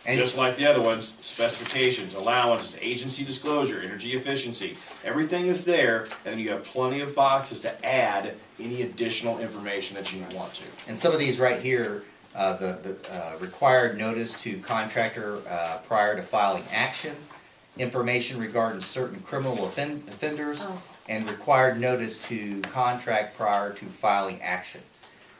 And just like the other ones, specifications, allowances, agency disclosure, energy efficiency, everything is there, and then you have plenty of boxes to add any additional information that you want to. And some of these right here, the required notice to contractor prior to filing action, information regarding certain criminal offenders, and required notice to contract prior to filing action.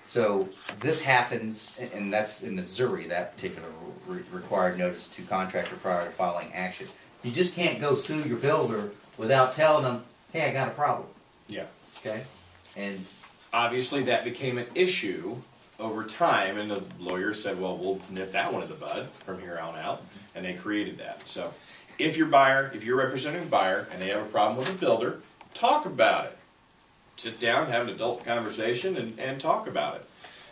So this happens, and that's in Missouri, that particular required notice to contractor prior to filing action. You just can't go sue your builder without telling them, hey, I got a problem. Yeah. Okay? And obviously that became an issue over time, and the lawyer said, well, we'll nip that one in the bud from here on out, and they created that. So if you're representing a buyer and they have a problem with a builder, talk about it. Sit down, have an adult conversation, and talk about it.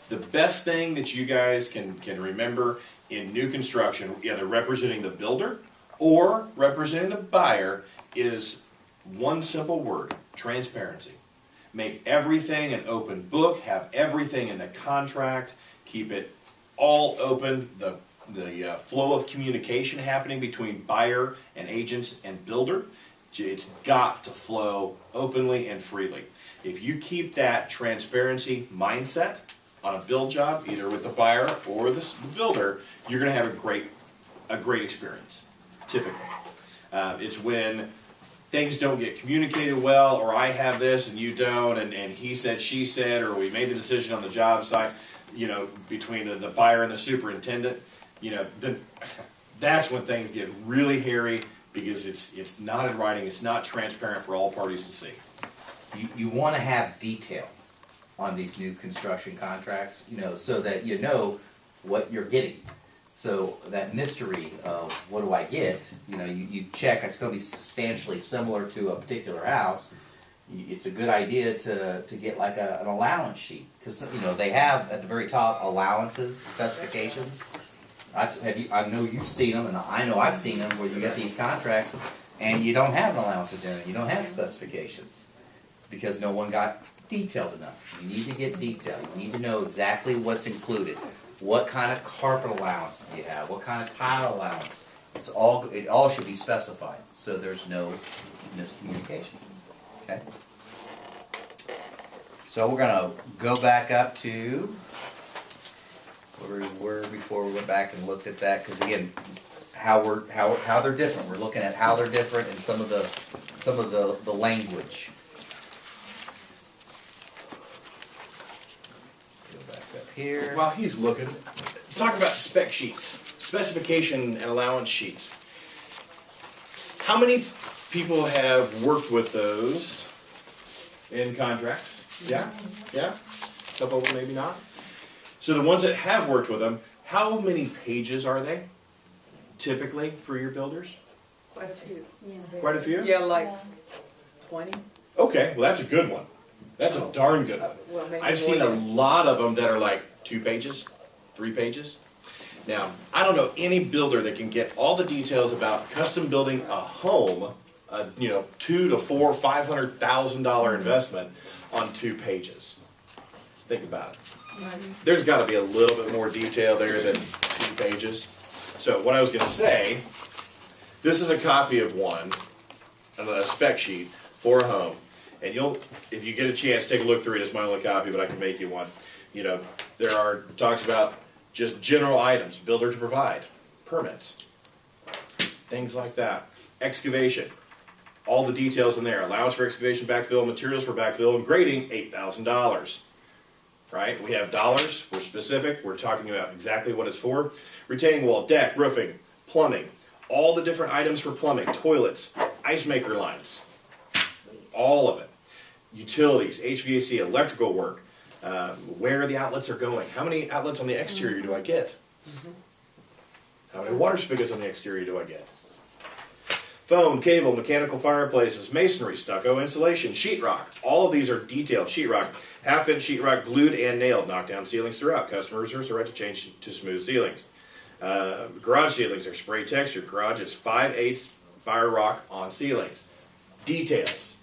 The best thing that you guys can remember in new construction, either representing the builder or representing the buyer, is one simple word: transparency. Make everything an open book, have everything in the contract, keep it all open, the flow of communication happening between buyer and agents and builder. It's got to flow openly and freely. If you keep that transparency mindset on a build job, either with the buyer or the builder, you're going to have a great experience, typically. It's when things don't get communicated well, or I have this and you don't, and he said, she said, or we made the decision on the job site, between the buyer and the superintendent, then that's when things get really hairy, because it's not in writing, it's not transparent for all parties to see. you want to have detail on these new construction contracts, so that you know what you're getting. So that mystery of what do I get, you check, it's going to be substantially similar to a particular house. It's a good idea to get like an allowance sheet, because they have at the very top allowances, specifications. I know you've seen them, and I know I've seen them, where you get these contracts and you don't have an allowance agenda, you don't have specifications, because no one got detailed enough. You need to get detailed. You need to know exactly what's included. What kind of carpet allowance do you have? What kind of tile allowance? It all should be specified, so there's no miscommunication. Okay. So we're gonna go back up to where we were before we went back and looked at that, because again, how they're different. We're looking at how they're different and some of the language. Go back up here. While he's looking, talk about spec sheets, specification and allowance sheets. How many people have worked with those in contracts? Yeah? Yeah? A couple of them maybe not? So the ones that have worked with them, how many pages are they typically for your builders? Quite a few. Yeah. Quite a few? Yeah, like 20. Okay, well that's a good one. That's a darn good one. Well, maybe I've seen more a than- lot of them that are like 2 pages, 3 pages. Now, I don't know any builder that can get all the details about custom building a home, $2 to $400,000, $500,000 investment on 2 pages. Think about it. There's got to be a little bit more detail there than 2 pages. So what I was going to say, this is a copy of one, a spec sheet for a home, and if you get a chance, take a look through it. It's my only copy, but I can make you one. Talks about just general items, builder to provide, permits, things like that. Excavation, all the details in there. Allowance for excavation, backfill, materials for backfill, and grading, $8,000. Right? We have dollars, we're specific, we're talking about exactly what it's for. Retaining wall, deck, roofing, plumbing, all the different items for plumbing, toilets, ice maker lines, all of it. Utilities, HVAC, electrical work, where the outlets are going. How many outlets on the exterior do I get? How many water spigots on the exterior do I get? Phone, cable, mechanical fireplaces, masonry, stucco, insulation, sheetrock. All of these are detailed. Sheetrock, half-inch sheetrock, glued and nailed. Knockdown ceilings throughout. Customer reserves the right to change to smooth ceilings. Garage ceilings are spray textured. Garage is 5/8 fire rock on ceilings. Details.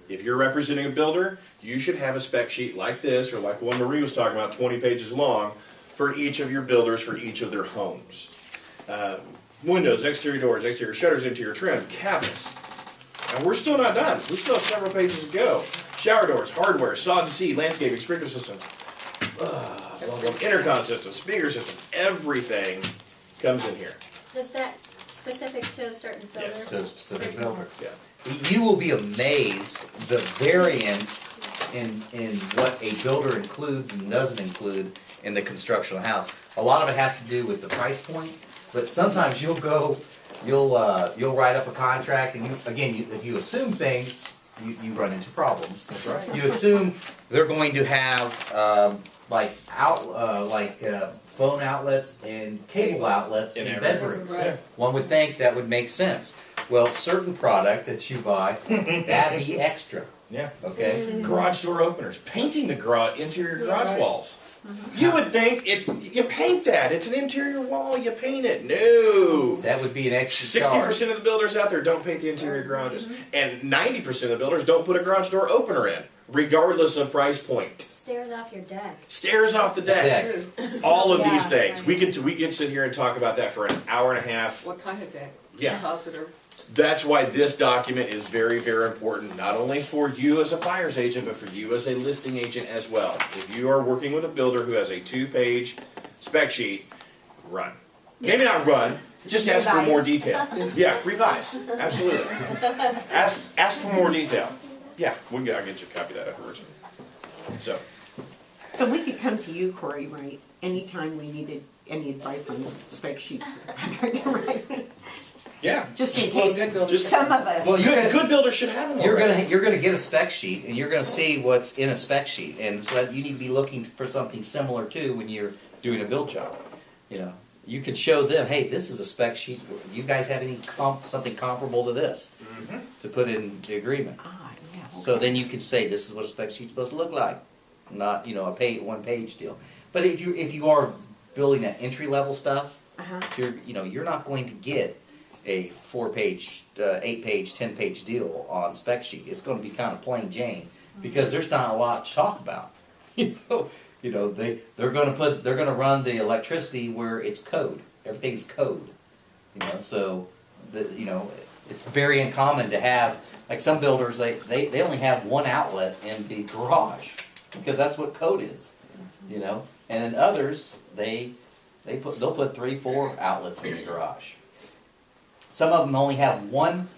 If you're representing a builder, you should have a spec sheet like this, or like the one Marie was talking about, 20 pages long, for each of your builders, for each of their homes. Windows, exterior doors, exterior shutters, interior trim, cabinets. And we're still not done. We still have several pages to go. Shower doors, hardware, saw to see, landscaping, sprinkler system, intercom system, speaker system, everything comes in here. Is that specific to a certain builder? Yes. To a specific builder. Yeah. You will be amazed the variance in what a builder includes and doesn't include in the construction of a house. A lot of it has to do with the price point, but sometimes you'll write up a contract, and if you assume things, you run into problems. That's right. You assume they're going to have phone outlets and cable outlets in every bedrooms. Right. One would think that would make sense. Well, certain product that you buy, that'd be extra. Yeah. Okay? Garage door openers, painting the interior garage right. walls. You would think you paint that. It's an interior wall, you paint it. No. That would be an extra charge. 60% of the builders out there don't paint the interior garages. And 90% of the builders don't put a garage door opener in, regardless of price point. Stairs off your deck. Stairs off the deck. True. All of Yeah, these things. right. We could sit here and talk about that for an hour and a half. What kind of deck? Yeah. Compositor. That's why this document is very, very important, not only for you as a buyer's agent, but for you as a listing agent as well. If you are working with a builder who has a 2-page spec sheet, run. Maybe not run, just ask for more detail. Yeah, revise, absolutely. Ask for more detail. Yeah, I'll get you a copy of that afterwards. So we could come to you, Corey, right? Anytime we needed any advice on spec sheets. Right? Yeah. Just in Well, case good builder. Just- some of us. Well, Good builders should have them You're already. gonna get a spec sheet, and you're gonna see what's in a spec sheet, and so that you need to be looking for something similar to when you're doing a build job. You know, you can show them, hey, this is a spec sheet. You guys have any something comparable to this to put in the agreement? Yeah, So then you can say this is what a spec sheet's supposed to look like, not a one-page deal. But if you are building that entry-level stuff, you're not going to get a 4-page, 8-page, 10-page deal on spec sheet. It's going to be kind of plain Jane because there's not a lot to talk about. They're going to run the electricity where it's code. Everything's code. So it's very uncommon to have, like some builders, they only have one outlet in the garage because that's what code is. And then others they'll put 3-4 outlets in the garage. Some of them only have one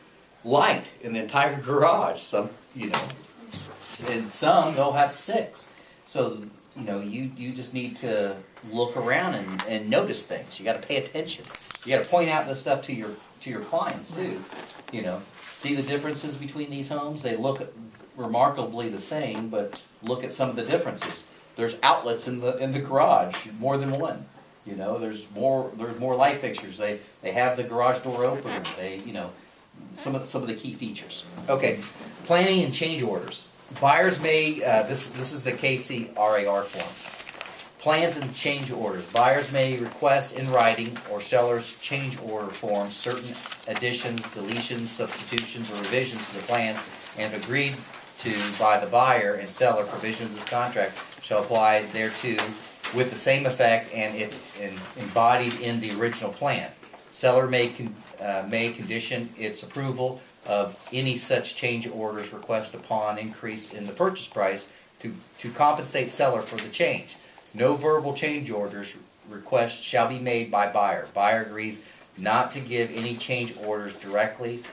light in the entire garage. Some, and some they'll have 6. So, you just need to look around and notice things. You got to pay attention. You got to point out this stuff to your clients too. See the differences between these homes. They look remarkably the same, but look at some of the differences. There's outlets in the garage, more than one. There's more light fixtures. They have the garage door opener. Some of the key features. Okay, planning and change orders. Buyers may this is the KCRAR form. Plans and change orders. Buyers may request in writing or seller's change order form certain additions, deletions, substitutions, or revisions to the plans, and if agreed to by the buyer and seller, provisions of this contract shall apply thereto with the same effect and if embodied in the original plan. Seller may condition its approval of any such change orders request upon increase in the purchase price to compensate seller for the change. No verbal change orders request shall be made by buyer. Buyer agrees not to give any change orders directly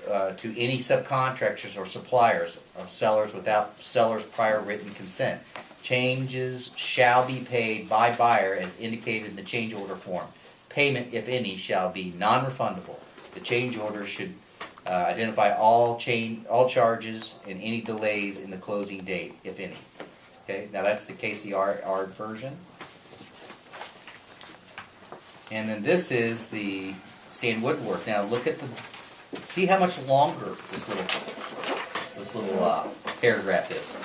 to any subcontractors or suppliers of sellers without seller's prior written consent. Changes shall be paid by buyer as indicated in the change order form. Payment, if any, shall be non-refundable. The change order should identify all charges and any delays in the closing date, if any. Okay, now that's the KCR version. And then this is the Stan Woodworth. Now look at see how much longer this little paragraph is.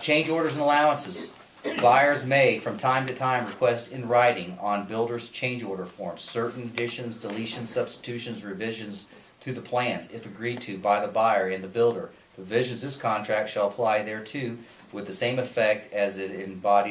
Change orders and allowances. Buyers may, from time to time, request in writing on builder's change order form certain additions, deletions, substitutions, revisions to the plans, if agreed to by the buyer and the builder. Provisions of this contract shall apply thereto with the same effect as it embodied